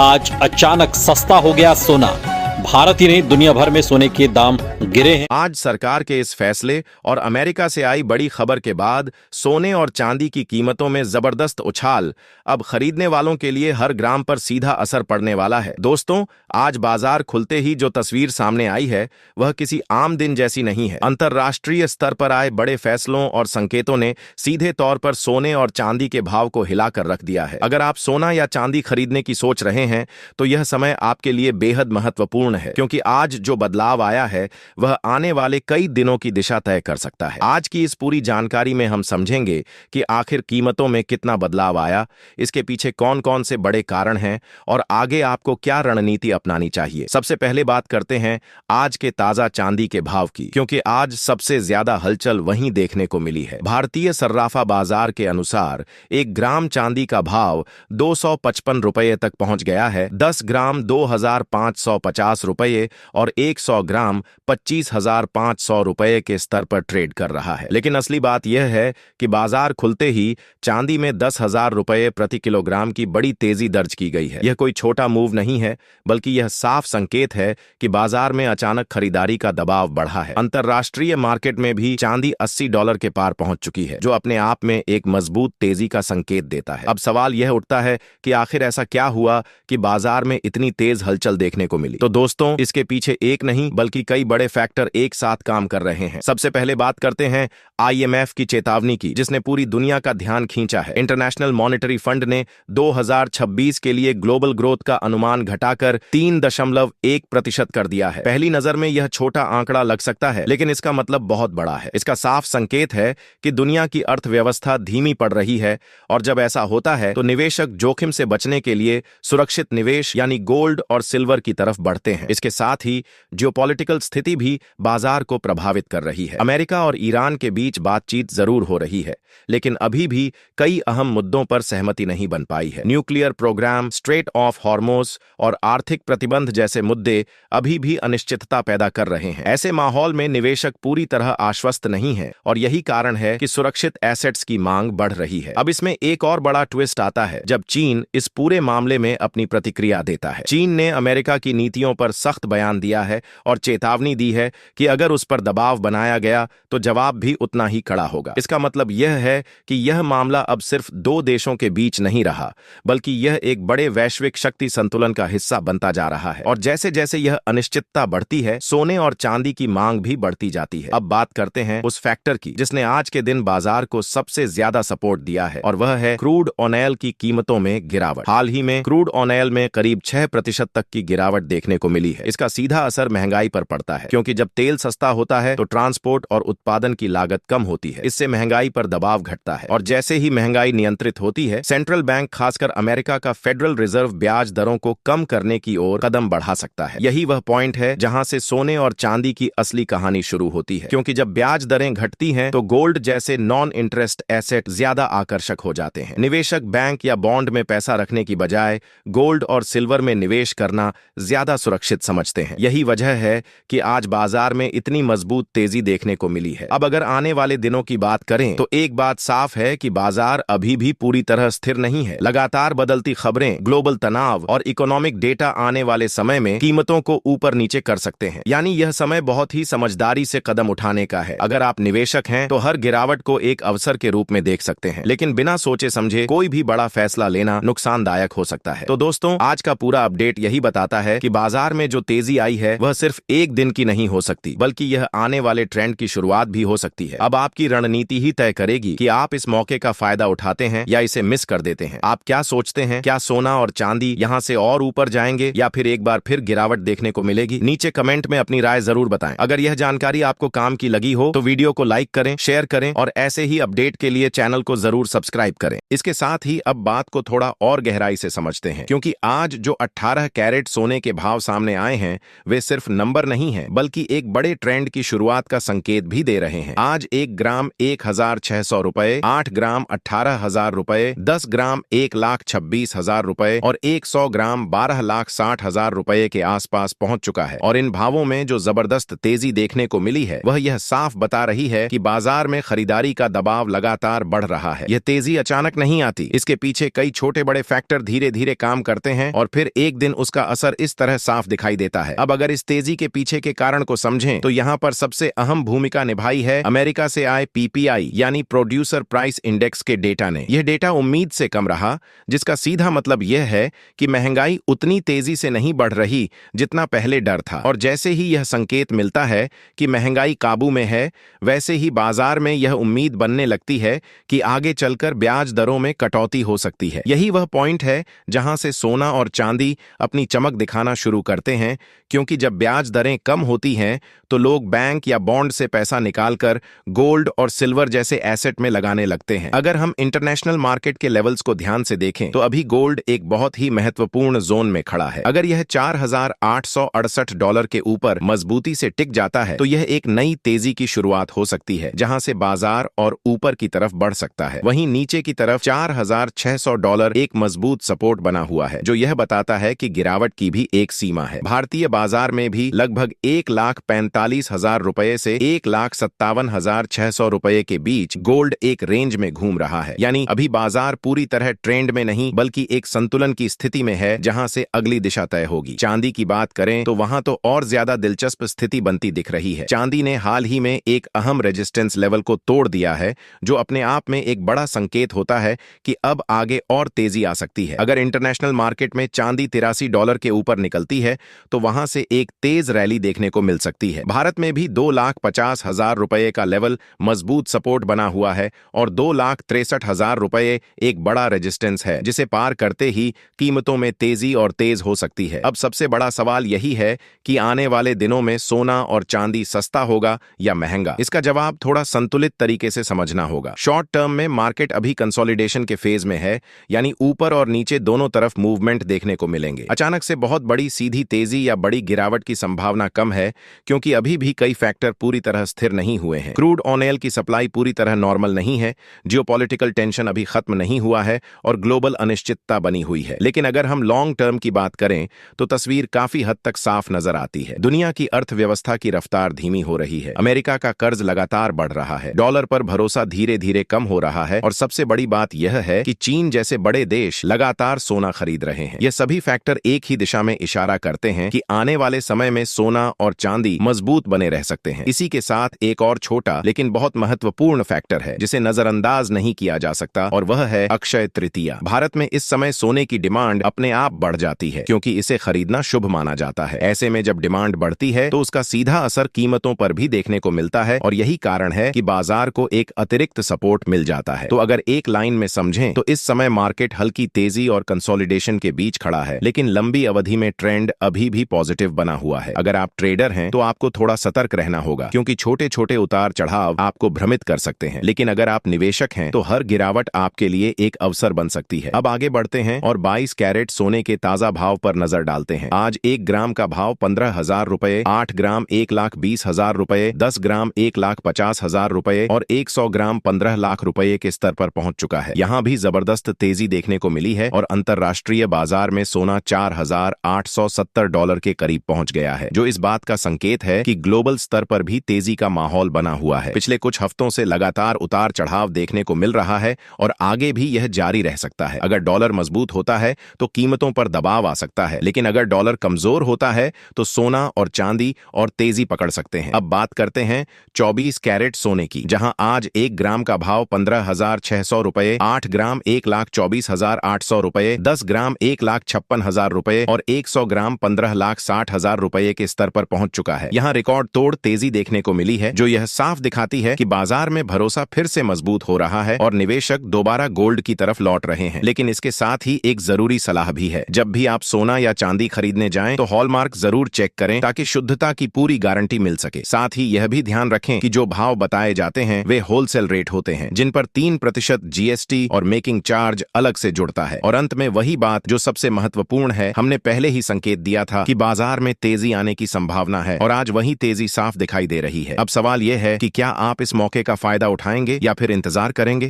आज अचानक सस्ता हो गया सोना। भारत ही नहीं दुनिया भर में सोने के दाम गिरे हैं। आज सरकार के इस फैसले और अमेरिका से आई बड़ी खबर के बाद सोने और चांदी की कीमतों में जबरदस्त उछाल अब खरीदने वालों के लिए हर ग्राम पर सीधा असर पड़ने वाला है। दोस्तों, आज बाजार खुलते ही जो तस्वीर सामने आई है वह किसी आम दिन जैसी नहीं है। अंतर्राष्ट्रीय स्तर पर आए बड़े फैसलों और संकेतों ने सीधे तौर पर सोने और चांदी के भाव को हिलाकर रख दिया है। अगर आप सोना या चांदी खरीदने की सोच रहे हैं तो यह समय आपके लिए बेहद महत्वपूर्ण है, क्योंकि आज जो बदलाव आया है वह आने वाले कई दिनों की दिशा तय कर सकता है। आज की इस पूरी जानकारी में हम समझेंगे कि आखिर कीमतों में कितना बदलाव आया, इसके पीछे कौन कौन से बड़े कारण हैं और आगे आपको क्या रणनीति अपनानी चाहिए। सबसे पहले बात करते हैं आज के ताजा चांदी के भाव की, क्योंकि आज सबसे ज्यादा हलचल वहीं देखने को मिली है। भारतीय सर्राफा बाजार के अनुसार 1 ग्राम चांदी का भाव 255 रुपये तक पहुंच गया है। 10 ग्राम 2550 रुपये और 100 ग्राम 25,500 रुपये के स्तर पर ट्रेड कर रहा है। लेकिन असली बात यह है कि बाजार खुलते ही चांदी में 10,000 रुपये प्रति किलोग्राम की बड़ी तेजी दर्ज की गई है। यह कोई छोटा मूव नहीं है, बल्कि यह साफ संकेत है कि बाजार में अचानक खरीदारी का दबाव बढ़ा है। अंतर्राष्ट्रीय मार्केट में भी चांदी $80 के पार पहुंच चुकी है, जो अपने आप में एक मजबूत तेजी का संकेत देता है। अब सवाल यह उठता है कि आखिर ऐसा क्या हुआ कि बाजार में इतनी तेज हलचल देखने को मिली। तो दोस्तों, इसके पीछे एक नहीं बल्कि कई बड़े फैक्टर एक साथ काम कर रहे हैं। सबसे पहले बात करते हैं IMF की चेतावनी की, जिसने पूरी दुनिया का ध्यान खींचा है। इंटरनेशनल मॉनेटरी फंड ने 2026 के लिए ग्लोबल ग्रोथ का अनुमान घटाकर 3.1% कर दिया है। पहली नजर में यह छोटा आंकड़ा लग सकता है, लेकिन इसका मतलब बहुत बड़ा है। इसका साफ संकेत है कि दुनिया की अर्थव्यवस्था धीमी पड़ रही है, और जब ऐसा होता है तो निवेशक जोखिम से बचने के लिए सुरक्षित निवेश यानी गोल्ड और सिल्वर की तरफ बढ़ते हैं। इसके साथ ही जियोपॉलिटिकल स्थिति भी बाजार को प्रभावित कर रही है। अमेरिका और ईरान के बीच बातचीत जरूर हो रही है, लेकिन अभी भी कई अहम मुद्दों पर सहमति नहीं बन पाई है। Nuclear program, strait of Hormuz और आर्थिक प्रतिबंध जैसे मुद्दे अभी भी अनिश्चितता पैदा कर रहे हैं। ऐसे माहौल में निवेशक पूरी तरह आश्वस्त नहीं है, और यही कारण है कि सुरक्षित एसेट्स की मांग बढ़ रही है। अब इसमें एक और बड़ा ट्विस्ट आता है जब चीन इस पूरे मामले में अपनी प्रतिक्रिया देता है। चीन ने अमेरिका की नीतियों पर सख्त बयान दिया है और चेतावनी दी है कि अगर उस पर दबाव बनाया गया तो जवाब भी उतना ही कड़ा होगा। इसका मतलब यह है कि यह मामला अब सिर्फ 2 देशों के बीच नहीं रहा, बल्कि यह एक बड़े वैश्विक शक्ति संतुलन का हिस्सा बनता जा रहा है। और जैसे जैसे यह अनिश्चितता बढ़ती है, सोने और चांदी की मांग भी बढ़ती जाती है। अब बात करते हैं उस फैक्टर की जिसने आज के दिन बाजार को सबसे ज्यादा सपोर्ट दिया है, और वह है क्रूड ऑयल की कीमतों में गिरावट। हाल ही में क्रूड ऑयल में करीब 6% तक की गिरावट देखने को मिली है। इसका सीधा असर महंगाई पर पड़ता है, क्योंकि जब तेल सस्ता होता है तो ट्रांसपोर्ट और उत्पादन की लागत कम होती है। इससे महंगाई पर दबाव घटता है, और जैसे ही महंगाई नियंत्रित होती है, सेंट्रल बैंक, खासकर अमेरिका का फेडरल रिजर्व, ब्याज दरों को कम करने की ओर कदम बढ़ा सकता है। यही वह पॉइंट है जहां से सोने और चांदी की असली कहानी शुरू होती है, क्योंकि जब ब्याज दरें घटती हैं तो गोल्ड जैसे नॉन इंटरेस्ट एसेट ज्यादा आकर्षक हो जाते हैं। निवेशक बैंक या बॉन्ड में पैसा रखने की बजाय गोल्ड और सिल्वर में निवेश करना ज्यादा सुरक्षित समझते हैं। यही वजह है कि आज बाजार में इतनी मजबूत तेजी देखने को मिली है। अब अगर आने वाले दिनों की बात करें तो एक बात साफ है कि बाजार अभी भी पूरी तरह स्थिर नहीं है। लगातार बदलती खबरें, ग्लोबल तनाव और इकोनॉमिक डेटा आने वाले समय में कीमतों को ऊपर नीचे कर सकते हैं। यानी यह समय बहुत ही समझदारी से कदम उठाने का है। अगर आप निवेशक हैं तो हर गिरावट को एक अवसर के रूप में देख सकते हैं, लेकिन बिना सोचे समझे कोई भी बड़ा फैसला लेना नुकसानदायक हो सकता है। तो दोस्तों, आज का पूरा अपडेट यही बताता है कि बाजार में जो तेजी आई है वह सिर्फ एक दिन की नहीं हो सकती, बल्कि यह आने वाले ट्रेंड की शुरुआत भी हो सकती है। अब आपकी रणनीति ही तय करेगी कि आप इस मौके का फायदा उठाते हैं या इसे मिस कर देते हैं। आप क्या सोचते हैं? क्या सोना और चांदी यहां से और ऊपर जाएंगे या फिर एक बार फिर गिरावट देखने को मिलेगी? नीचे कमेंट में अपनी राय जरूर बताएं। अगर यह जानकारी आपको काम की लगी हो तो वीडियो को लाइक करें, शेयर करें, और ऐसे ही अपडेट के लिए चैनल को जरूर सब्सक्राइब करें। इसके साथ ही अब बात को थोड़ा और गहराई से समझते हैं, क्योंकि आज जो 18 कैरेट सोने के भाव सामने सामने आए हैं वे सिर्फ नंबर नहीं हैं बल्कि एक बड़े ट्रेंड की शुरुआत का संकेत भी दे रहे हैं। आज 1 ग्राम 1,600 रुपए, 8 ग्राम 18,000 रुपए, 10 ग्राम 1,26,000 रुपए और 100 ग्राम 12,60,000 रुपए के आसपास पहुंच चुका है। और इन भावों में जो जबरदस्त तेजी देखने को मिली है वह यह साफ बता रही है कि बाजार में खरीदारी का दबाव लगातार बढ़ रहा है। यह तेजी अचानक नहीं आती, इसके पीछे कई छोटे बड़े फैक्टर धीरे धीरे काम करते हैं और फिर एक दिन उसका असर इस तरह साफ दिखाई देता है। अब अगर इस तेजी के पीछे के कारण को समझें तो यहाँ पर सबसे अहम भूमिका निभाई है अमेरिका से आए PPI यानी प्रोड्यूसर प्राइस इंडेक्स के डेटा ने। यह डेटा उम्मीद से कम रहा, जिसका सीधा मतलब यह है कि महंगाई उतनी तेजी से नहीं बढ़ रही जितना पहले डर था। और जैसे ही यह संकेत मिलता है कि महंगाई काबू में है, वैसे ही बाजार में यह उम्मीद बनने लगती है कि आगे चलकर ब्याज दरों में कटौती हो सकती है। यही वह पॉइंट है जहां से सोना और चांदी अपनी चमक दिखाना शुरू करते हैं, क्योंकि जब ब्याज दरें कम होती हैं तो लोग बैंक या बॉन्ड से पैसा निकालकर गोल्ड और सिल्वर जैसे एसेट में लगाने लगते हैं। अगर हम इंटरनेशनल मार्केट के लेवल्स को ध्यान से देखें तो अभी गोल्ड एक बहुत ही महत्वपूर्ण जोन में खड़ा है। अगर यह $4,868 के ऊपर मजबूती से टिक जाता है तो यह एक नई तेजी की शुरुआत हो सकती है, जहां से बाजार और ऊपर की तरफ बढ़ सकता है। वहीं नीचे की तरफ $4,600 एक मजबूत सपोर्ट बना हुआ है, जो यह बताता है कि गिरावट की भी एक सीमा है। भारतीय बाजार में भी लगभग 1,45,000 रुपए से 1,57,600 रुपए के बीच गोल्ड एक रेंज में घूम रहा है। यानी अभी बाजार पूरी तरह ट्रेंड में नहीं बल्कि एक संतुलन की स्थिति में है, जहां से अगली दिशा तय होगी। चांदी की बात करें तो वहां तो और ज्यादा दिलचस्प स्थिति बनती दिख रही है। चांदी ने हाल ही में एक अहम रेजिस्टेंस लेवल को तोड़ दिया है, जो अपने आप में एक बड़ा संकेत होता है कि अब आगे और तेजी आ सकती है। अगर इंटरनेशनल मार्केट में चांदी $83 के ऊपर निकलती है तो वहां से एक तेज रैली देखने को मिल सकती है। भारत में भी 2,50,000 रुपए का लेवल मजबूत सपोर्ट बना हुआ है और 2,63,000 रुपए एक बड़ा रेजिस्टेंस है, जिसे पार करते ही कीमतों में तेजी और तेज हो सकती है। अब सबसे बड़ा सवाल यही है कि आने वाले दिनों में सोना और चांदी सस्ता होगा या महंगा। इसका जवाब थोड़ा संतुलित तरीके से समझना होगा। शॉर्ट टर्म में मार्केट अभी कंसोलिडेशन के फेज में है, यानी ऊपर और नीचे दोनों तरफ मूवमेंट देखने को मिलेंगे। अचानक से बहुत बड़ी सीधी तेजी या बड़ी गिरावट की संभावना कम है, क्योंकि अभी भी कई फैक्टर पूरी तरह स्थिर नहीं हुए हैं। क्रूड ऑयल की सप्लाई पूरी तरह नॉर्मल नहीं है, जियोपॉलिटिकल टेंशन अभी खत्म नहीं हुआ है और ग्लोबल अनिश्चितता बनी हुई है। लेकिन अगर हम लॉन्ग टर्म की बात करें तो तस्वीर काफी हद तक साफ नजर आती है। दुनिया की अर्थव्यवस्था की रफ्तार धीमी हो रही है, अमेरिका का कर्ज लगातार बढ़ रहा है, डॉलर पर भरोसा धीरे धीरे कम हो रहा है और सबसे बड़ी बात यह है कि चीन जैसे बड़े देश लगातार सोना खरीद रहे हैं। ये सभी फैक्टर एक ही दिशा में इशारा करते हैं कि आने वाले समय में सोना और चांदी मजबूत बने रह सकते हैं। इसी के साथ एक और छोटा लेकिन बहुत महत्वपूर्ण फैक्टर है जिसे नजरअंदाज नहीं किया जा सकता, और वह है अक्षय तृतीया। भारत में इस समय सोने की डिमांड अपने आप बढ़ जाती है, क्योंकि इसे खरीदना शुभ माना जाता है। ऐसे में जब डिमांड बढ़ती है तो उसका सीधा असर कीमतों पर भी देखने को मिलता है और यही कारण है कि बाजार को एक अतिरिक्त सपोर्ट मिल जाता है। तो अगर एक लाइन में समझें तो इस समय मार्केट हल्की तेजी और कंसोलिडेशन के बीच खड़ा है, लेकिन लंबी अवधि में ट्रेंड अभी भी पॉजिटिव बना हुआ है। अगर आप ट्रेडर हैं तो आपको थोड़ा सतर्क रहना होगा, क्योंकि छोटे छोटे उतार चढ़ाव आपको भ्रमित कर सकते हैं। लेकिन अगर आप निवेशक हैं तो हर गिरावट आपके लिए एक अवसर बन सकती है। अब आगे बढ़ते हैं और 22 कैरेट सोने के ताजा भाव पर नजर डालते हैं। आज 1 ग्राम का भाव 15,000 रुपए, 8 ग्राम 1,20,000 रुपए, 10 ग्राम 1,50,000 रुपए और 100 ग्राम 15 लाख रुपए के स्तर पर पहुंच चुका है। यहां भी जबरदस्त तेजी देखने को मिली है और अंतरराष्ट्रीय बाजार में सोना $4,870 के करीब पहुंच गया है, जो इस बात का संकेत है कि ग्लोबल स्तर पर भी तेजी का माहौल बना हुआ है। पिछले कुछ हफ्तों से लगातार उतार चढ़ाव देखने को मिल रहा है और आगे भी यह जारी रह सकता है। अगर डॉलर मजबूत होता है तो कीमतों पर दबाव आ सकता है, लेकिन अगर डॉलर कमजोर होता है तो सोना और चांदी और तेजी पकड़ सकते हैं। अब बात करते हैं 24 कैरेट सोने की, जहां आज 1 ग्राम का भाव 15,600 रुपए, 8 ग्राम 1,24,800 रुपए, 10 ग्राम 1,56,000 रुपए और 100 ग्राम 15,60,000 रुपए के स्तर पर पहुंच चुका है। यहां रिकॉर्ड तोड़ तेजी देखने को मिली है, जो यह साफ दिखाती है कि बाजार में भरोसा फिर से मजबूत हो रहा है और निवेशक दोबारा गोल्ड की तरफ लौट रहे हैं। लेकिन इसके साथ ही एक जरूरी सलाह भी है, जब भी आप सोना या चांदी खरीदने जाएं तो हॉलमार्क जरूर चेक करें ताकि शुद्धता की पूरी गारंटी मिल सके। साथ ही यह भी ध्यान रखें कि जो भाव बताए जाते हैं वे होलसेल रेट होते हैं, जिन पर 3% GST और मेकिंग चार्ज अलग से जुड़ता है। और अंत में वही बात जो सबसे महत्वपूर्ण है, हमने पहले ही संकेत दिया था कि बाजार में तेजी आने की संभावना है और आज वही तेजी साफ दिखाई दे रही है। अब सवाल यह है कि क्या आप इस मौके का फायदा उठाएंगे या फिर इंतजार करेंगे।